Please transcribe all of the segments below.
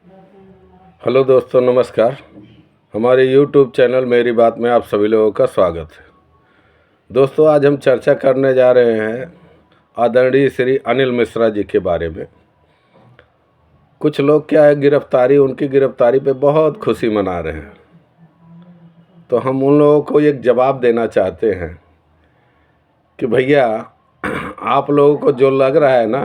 Hello दोस्तों, नमस्कार। हमारे YouTube चैनल मेरी बात में आप सभी लोगों का स्वागत है। दोस्तों, आज हम चर्चा करने जा रहे हैं आदरणीय श्री अनिल मिश्रा जी के बारे में। कुछ लोग क्या है, उनकी गिरफ्तारी पे बहुत खुशी मना रहे हैं। तो हम उन लोगों को एक जवाब देना चाहते हैं कि भैया, आप लोगों को जो लग रहा है ना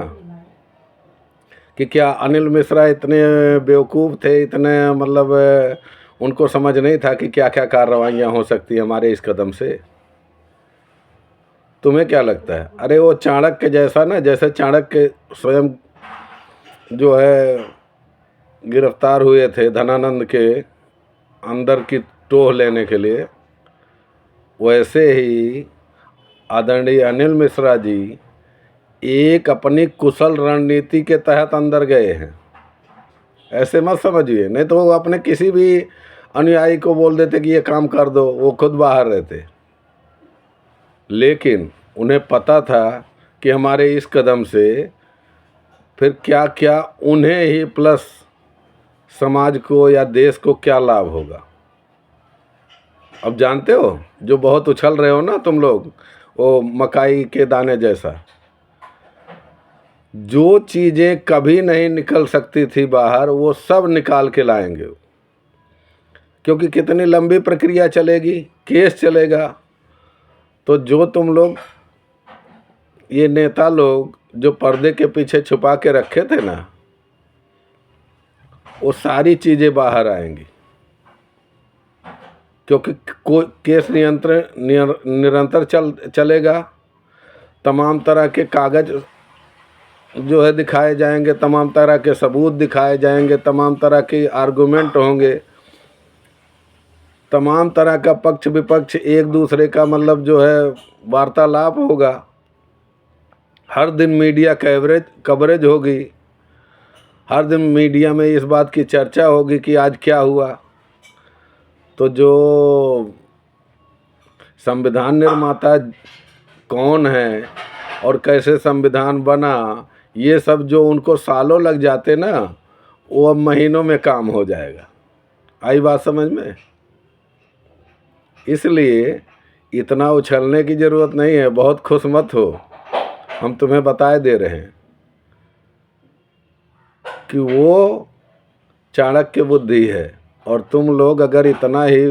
कि क्या अनिल मिश्रा इतने बेवकूफ़ थे, इतने मतलब उनको समझ नहीं था कि क्या क्या कार्रवाइयाँ हो सकती हैं हमारे इस कदम से। तुम्हें क्या लगता है? अरे वो चाणक्य जैसा ना, जैसे चाणक्य स्वयं जो है गिरफ्तार हुए थे धनानंद के अंदर की टोह लेने के लिए, वैसे ही आदरणीय अनिल मिश्रा जी एक अपनी कुशल रणनीति के तहत अंदर गए हैं। ऐसे मत समझिए, नहीं तो वो अपने किसी भी अनुयायी को बोल देते कि ये काम कर दो, वो खुद बाहर रहते। लेकिन उन्हें पता था कि हमारे इस कदम से फिर क्या क्या उन्हें ही प्लस समाज को या देश को क्या लाभ होगा। अब जानते हो, जो बहुत उछल रहे हो ना तुम लोग, वो मकाई के दाने जैसा, जो चीज़ें कभी नहीं निकल सकती थी बाहर, वो सब निकाल के लाएंगे। क्योंकि कितनी लंबी प्रक्रिया चलेगी, केस चलेगा। तो जो तुम लोग, ये नेता लोग जो पर्दे के पीछे छुपा के रखे थे ना, वो सारी चीज़ें बाहर आएंगी। क्योंकि कोई केस निरंतर चलेगा। तमाम तरह के कागज जो है दिखाए जाएंगे, तमाम तरह के सबूत दिखाए जाएंगे, तमाम तरह के आर्गूमेंट होंगे, तमाम तरह का पक्ष विपक्ष एक दूसरे का मतलब जो है वार्तालाप होगा। हर दिन मीडिया कवरेज होगी। हर दिन मीडिया में इस बात की चर्चा होगी कि आज क्या हुआ। तो जो संविधान निर्माता कौन है और कैसे संविधान बना, ये सब जो उनको सालों लग जाते ना, वो अब महीनों में काम हो जाएगा। आई बात समझ में? इसलिए इतना उछलने की ज़रूरत नहीं है। बहुत खुश मत हो, हम तुम्हें बताए दे रहे हैं कि वो चाणक्य बुद्धि है। और तुम लोग अगर इतना ही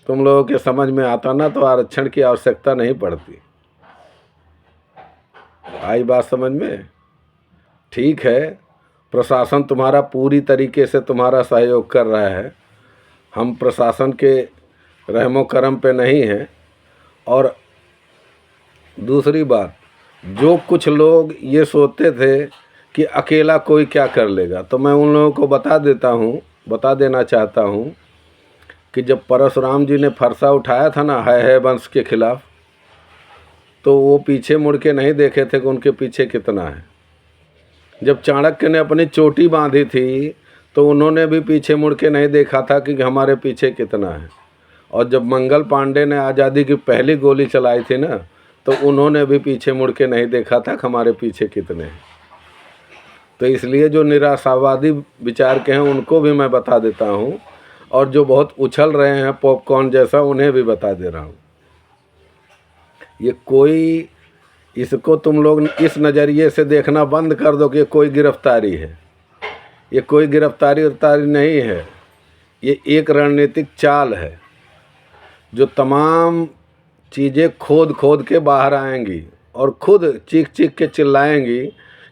तुम लोगों के समझ में आता ना, तो आरक्षण की आवश्यकता नहीं पड़ती। आई बात समझ में? ठीक है, प्रशासन तुम्हारा पूरी तरीके से तुम्हारा सहयोग कर रहा है। हम प्रशासन के रहमो करम पे नहीं हैं। और दूसरी बात, जो कुछ लोग ये सोचते थे कि अकेला कोई क्या कर लेगा, तो मैं उन लोगों को बता देना चाहता हूँ कि जब परशुराम जी ने फरसा उठाया था ना है वंश के खिलाफ, तो वो पीछे मुड़ के नहीं देखे थे कि उनके पीछे कितना है। जब चाणक्य ने अपनी चोटी बांधी थी, तो उन्होंने भी पीछे मुड़ के नहीं देखा था कि हमारे पीछे कितना है। और जब मंगल पांडे ने आज़ादी की पहली गोली चलाई थी ना, तो उन्होंने भी पीछे मुड़ के नहीं देखा था कि हमारे पीछे कितने हैं। तो इसलिए जो निराशावादी विचार के हैं उनको भी मैं बता देता हूँ, और जो बहुत उछल रहे हैं पॉपकॉर्न जैसा, उन्हें भी बता दे रहा हूँ। इसको तुम लोग इस नज़रिए से देखना बंद कर दो कि कोई गिरफ्तारी है। ये कोई गिरफ्तारी नहीं है। ये एक रणनीतिक चाल है, जो तमाम चीज़ें खोद के बाहर आएंगी और खुद चीख के चिल्लाएंगी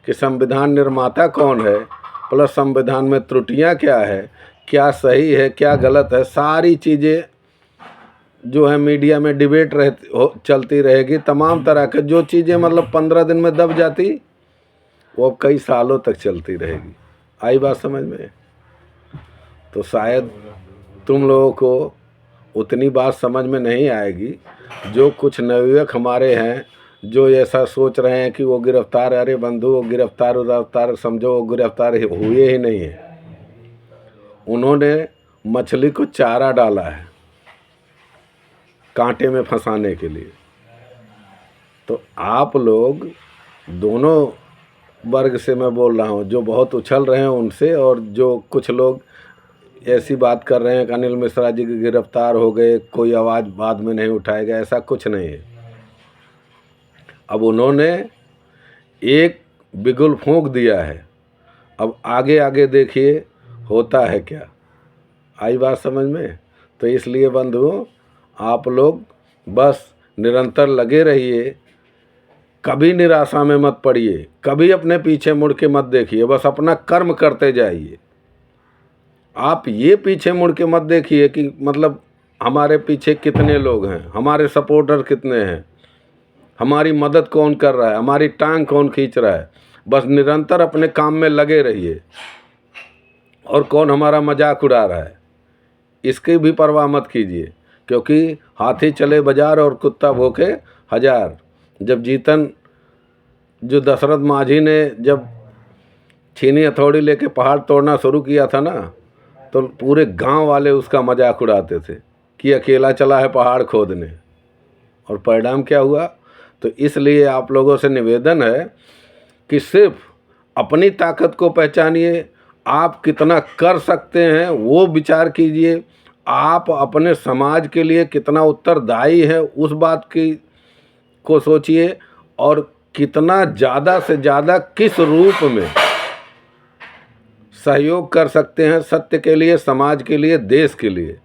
कि संविधान निर्माता कौन है, प्लस संविधान में त्रुटियां क्या है, क्या सही है, क्या गलत है। सारी चीज़ें जो है मीडिया में डिबेट चलती रहेगी। तमाम तरह के जो चीज़ें मतलब 15 दिन में दब जाती, वो अब कई सालों तक चलती रहेगी। आई बात समझ में? तो शायद तुम लोगों को उतनी बात समझ में नहीं आएगी। जो कुछ नवयुवक हमारे हैं जो ऐसा सोच रहे हैं कि वो गिरफ्तार, अरे बंधु वो गिरफ्तार समझो, वो गिरफ्तार हुए ही नहीं है। उन्होंने मछली को चारा डाला है कांटे में फंसाने के लिए। तो आप लोग दोनों वर्ग से मैं बोल रहा हूँ, जो बहुत उछल रहे हैं उनसे, और जो कुछ लोग ऐसी बात कर रहे हैं कि अनिल मिश्रा जी गिरफ्तार हो गए, कोई आवाज़ बाद में नहीं उठाएगा, ऐसा कुछ नहीं है। अब उन्होंने एक बिगुल फूंक दिया है, अब आगे आगे देखिए होता है क्या। आई बात समझ में? तो इसलिए बंधुओं, आप लोग बस निरंतर लगे रहिए, कभी निराशा में मत पड़िए, कभी अपने पीछे मुड़ के मत देखिए, बस अपना कर्म करते जाइए। आप ये पीछे मुड़ के मत देखिए कि मतलब हमारे पीछे कितने लोग हैं, हमारे सपोर्टर कितने हैं, हमारी मदद कौन कर रहा है, हमारी टांग कौन खींच रहा है। बस निरंतर अपने काम में लगे रहिए, और कौन हमारा मजाक उड़ा रहा है इसकी भी परवाह मत कीजिए, क्योंकि हाथी चले बाजार और कुत्ता भौंके हजार। जब जीतन जो दशरथ माझी ने जब छीनी हथौड़ी लेके पहाड़ तोड़ना शुरू किया था ना, तो पूरे गांव वाले उसका मजाक उड़ाते थे कि अकेला चला है पहाड़ खोदने, और परिणाम क्या हुआ। तो इसलिए आप लोगों से निवेदन है कि सिर्फ अपनी ताकत को पहचानिए, आप कितना कर सकते हैं वो विचार कीजिए, आप अपने समाज के लिए कितना उत्तरदायी है उस बात की को सोचिए, और कितना ज़्यादा से ज़्यादा किस रूप में सहयोग कर सकते हैं सत्य के लिए, समाज के लिए, देश के लिए,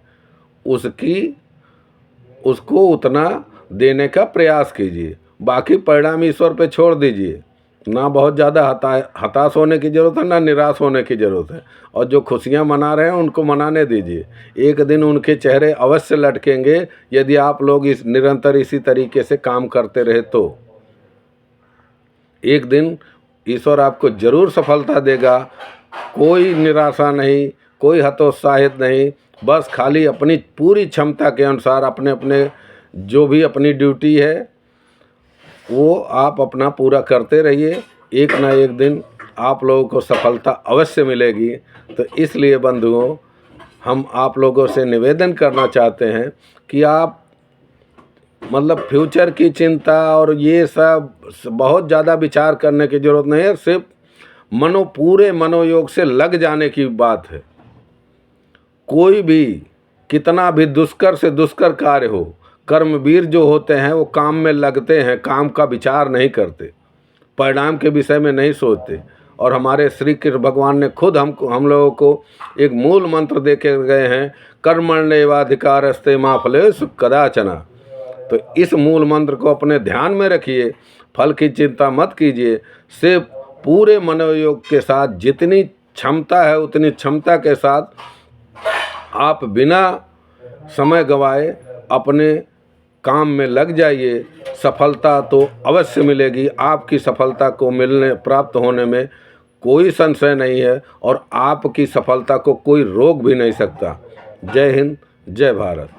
उसको उतना देने का प्रयास कीजिए। बाकी परिणाम ईश्वर पे छोड़ दीजिए। ना बहुत ज़्यादा हताश होने की ज़रूरत है, ना निराश होने की ज़रूरत है, और जो खुशियां मना रहे हैं उनको मनाने दीजिए। एक दिन उनके चेहरे अवश्य लटकेंगे यदि आप लोग निरंतर इसी तरीके से काम करते रहे तो। एक दिन ईश्वर आपको ज़रूर सफलता देगा। कोई निराशा नहीं, कोई हतोत्साहित नहीं, बस खाली अपनी पूरी क्षमता के अनुसार अपने अपने जो भी अपनी ड्यूटी है वो आप अपना पूरा करते रहिए। एक ना एक दिन आप लोगों को सफलता अवश्य मिलेगी। तो इसलिए बंधुओं, हम आप लोगों से निवेदन करना चाहते हैं कि आप मतलब फ्यूचर की चिंता और ये सब बहुत ज़्यादा विचार करने की ज़रूरत नहीं है, सिर्फ पूरे मनोयोग से लग जाने की बात है। कोई भी कितना भी दुष्कर से दुष्कर कार्य हो, कर्मवीर जो होते हैं वो काम में लगते हैं, काम का विचार नहीं करते, परिणाम के विषय में नहीं सोचते। और हमारे श्री कृष्ण भगवान ने खुद हम लोगों को एक मूल मंत्र दे के गए हैं, कर्मण्येवाधिकारस्ते मा फलेषु कदाचन। तो इस मूल मंत्र को अपने ध्यान में रखिए, फल की चिंता मत कीजिए, सिर्फ पूरे मनोयोग के साथ जितनी क्षमता है उतनी क्षमता के साथ आप बिना समय गंवाए अपने काम में लग जाइए। सफलता तो अवश्य मिलेगी, आपकी सफलता को प्राप्त होने में कोई संशय नहीं है, और आपकी सफलता को कोई रोक भी नहीं सकता। जय हिंद, जय भारत।